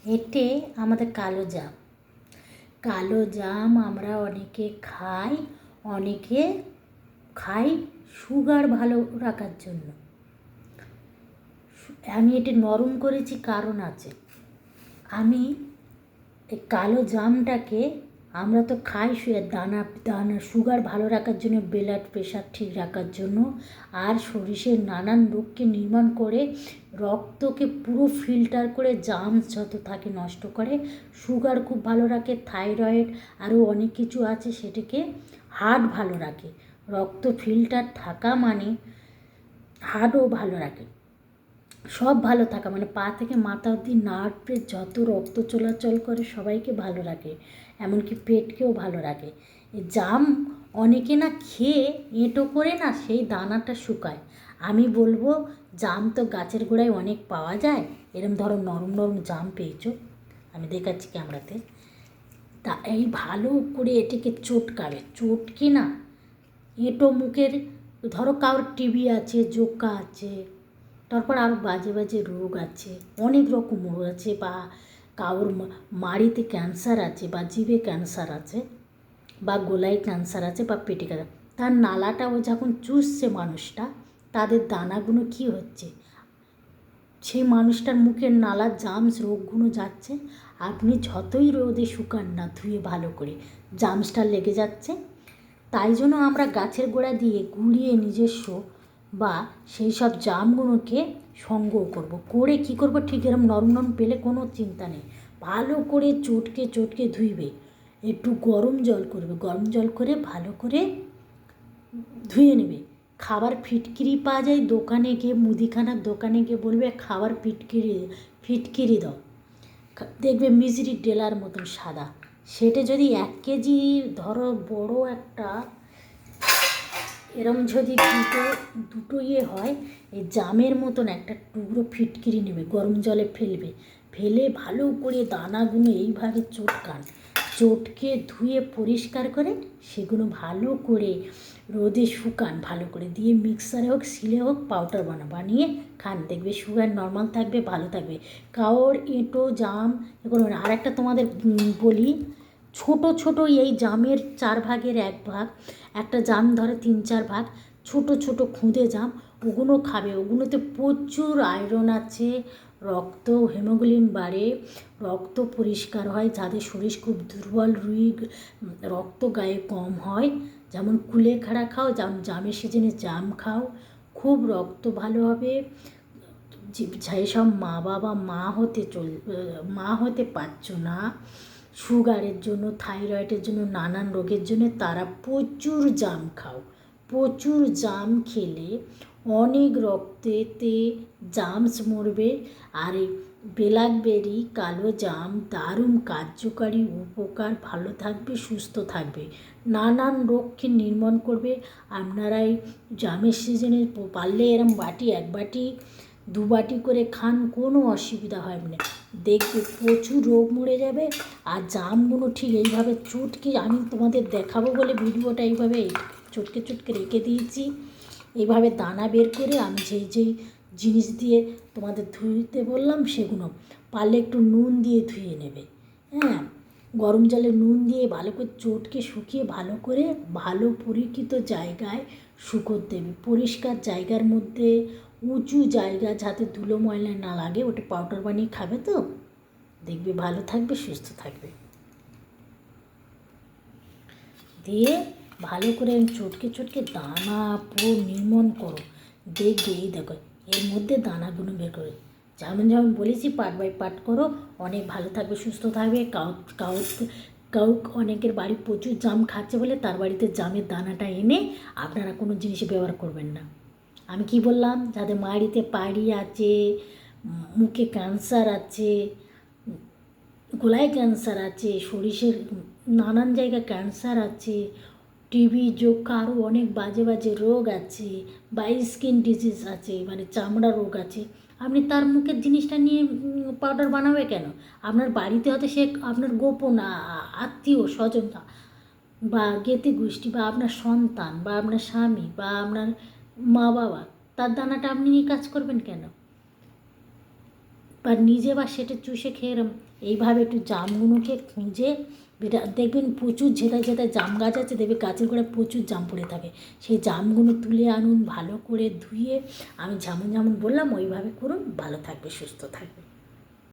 এটে আমাদের কালো জাম। কালো জাম আমরা অনেকে খাই, অনেকে খাই সুগার ভালো রাখার জন্য। আমি এটি নরম করেছি কারণ আছে। আমি এই কালো জামটাকে আমরা তো খাই দানা দানা সুগার ভালো রাখার জন্য, ব্লাড প্রেশার ঠিক রাখার জন্য, আর শরীরের নানান রোগকে নির্মূল করে, রক্তকে পুরো ফিল্টার করে জামস যত থাকে নষ্ট করে, সুগার খুব ভালো রাখে, থাইরয়েড আরও অনেক কিছু আছে, সেটাকে হার্ট ভালো রাখে। রক্ত ফিল্টার থাকা মানে হার্টও ভালো রাখে, সব ভালো থাকা মানে পা থেকে মাথা অবধি নার্ভের যত রক্ত চলাচল করে সবাইকে ভালো রাখে, এমনকি পেটকেও ভালো রাখে। এই জাম অনেকে না খেয়ে এঁটো করে না সেই দানাটা শুকায়। আমি বলবো জাম তো গাছের গোড়ায় অনেক পাওয়া যায়, এরম ধরো নরম নরম জাম পেয়েছো, আমি দেখাচ্ছি ক্যামেরাতে। তা এই ভালো করে এটাকে চটকাবে, চটকে না এঁটো মুখের, ধরো কারোর টিবি আছে, জোকা আছে, তারপর আরও বাজে বাজে রোগ আছে, অনেক রকম রোগ আছে, বা কারোর মাড়িতে ক্যান্সার আছে, বা জিভে ক্যান্সার আছে, বা গলায় ক্যান্সার আছে, বা পেটে ক্যান্সার, তার নালাটা ও যখন চুষছে মানুষটা, তাদের দানাগুলো কি হচ্ছে, সেই মানুষটার মুখের নালার জামস রোগগুলো যাচ্ছে। আপনি যতই রোদে শুকান না ধুয়ে ভালো করে, জামসটা লেগে যাচ্ছে। তাই জন্য আমরা গাছের গোড়া দিয়ে গুঁড়িয়ে নিজস্ব বা সেই সব জামগুলোকে সংগ্রহ করব, করে কি করব, ঠিক এরকম নরম নরম পেলে কোনো চিন্তা নেই, ভালো করে চটকে চটকে ধুইবে, একটু গরম জল করবে, গরম জল করে ভালো করে ধুয়ে নেবে। খাবার ফিটকিরি পাওয়া যায় দোকানে গিয়ে, মুদিখানার দোকানে গিয়ে বলবে খাবার ফিটকিরি ফিটকিরি দাও, দেখবে মিজরি ডেলার মতন সাদা। সেটা যদি 1 কেজি ধরো বড় একটা, এরম যদি দুটো হয়, এই জামের মতন একটা টুকরো ফিটকিরি নেবে, গরম জলে ফেলবে, ফেলে ভালো করে দানাগুলো এইভাবে চটকান, চটকে ধুয়ে পরিষ্কার করে সেগুলো ভালো করে রোদে শুকান, ভালো করে দিয়ে মিক্সারে হোক শিলে হোক পাউডার বানিয়ে খান, দেখবে সুগার নর্মাল থাকবে, ভালো থাকবে। কারোর এঁটো জাম এগুলো না। আর একটা তোমাদের বলি, ছোট ছোট এই জামের 4 ভাগের 1 ভাগ, একটা জাম ধরে 3-4 ভাগ, ছোট ছোট খুদে জাম, ওগুলো খাবে, ওগুলোতে প্রচুর আয়রন আছে, রক্ত হিমোগ্লোবিন বাড়ে, রক্ত পরিষ্কার হয়, যাদের শরীর খুব দুর্বল, রক্ত গায়ে কম হয়, যেমন কুলেখাড়া খাও, জামের সিজনে জাম খাও, খুব রক্ত ভালো হবে। যেসব মা বাবা মা হতে পারছো না, সুগারের জন্য, থাইরয়েডের জন্য, নানান রোগের জন্য, তারা প্রচুর জাম খাও। প্রচুর জাম খেলে অনেক রক্তেতে জামস মরবে। আর এই ব্ল্যাকবেরি, কালো জাম দারুণ কার্যকারী, উপকার, ভালো থাকবে, সুস্থ থাকবে, নানান রোগকে নির্মূল করবে। আপনারা এই জামের সিজনে পারলে এরম 1 বাটি 2 বাটি করে খান, কোনো অসুবিধা হবে না, দেখবে প্রচুর রোগ মরে যাবে। আর জামগুলো ঠিক এইভাবে চটকে, আমি তোমাদের দেখাবো বলে ভিডিওটা এইভাবে চটকে চটকে রেখে দিয়েছি, এইভাবে দানা বের করে। আমি যেই যেই জিনিস দিয়ে তোমাদের ধুইতে বললাম সেগুলো পারলে একটু নুন দিয়ে ধুয়ে নেবে, হ্যাঁ, গরম জলে নুন দিয়ে ভালো করে চটকে শুকিয়ে ভালো করে ভালো পরীক্ষিত জায়গায় শুকোতে দেবে, পরিষ্কার জায়গার মধ্যে, উঁচু জায়গা, যাতে ধুলো ময়লা না লাগে, ওটা পাউডার বানিয়ে খাবে, তো দেখবে ভালো থাকবে, সুস্থ থাকবে। দিয়ে ভালো করে চটকে চটকে দানা পুরো নির্মূল করো, দেখবে এই দেখো এর মধ্যে দানাগুলো বের করে, যেমন যেমন বলেছি পার্ট বাই পার্ট করো, অনেক ভালো থাকবে, সুস্থ থাকবে। কাউ অনেকের বাড়ি প্রচুর জাম খাচ্ছে বলে তার বাড়িতে জামের দানাটা এনে আপনারা কোনো জিনিসে ব্যবহার করবেন না। আমি কি বললাম, যাদের মাড়িতে পাড়ি আছে, মুখে ক্যান্সার আছে, গলায় ক্যান্সার আছে, শরীরের নানান জায়গায় ক্যান্সার আছে, টিবি, যক্ষা, আরও অনেক বাজে বাজে রোগ আছে, বা স্কিন ডিজিজ আছে, মানে চামড়া রোগ আছে, আপনি তার মুখের জিনিসটা নিয়ে পাউডার বানাবে কেন? আপনার বাড়িতে হয়তো সে আপনার গোপন আত্মীয় স্বজন, বা জ্ঞাতি গোষ্ঠী, বা আপনার সন্তান, বা আপনার স্বামী, বা আপনার মা বাবা, তার দানাটা আপনি নিয়ে কাজ করবেন কেন? বা নিজে বা সেটা চুষে খেয়ে এরম এইভাবে একটু জামগুলোকে খুঁজে দেখবেন প্রচুর ঝেঁটা ঝেঁটা জাম গাছ আছে, দেখবে গাছের গোড়ায় প্রচুর জাম পড়ে থাকে, সেই জামগুলো তুলে আনুন, ভালো করে ধুয়ে আমি যেমন যেমন বললাম ওইভাবে করুন, ভালো থাকবে, সুস্থ থাকবে।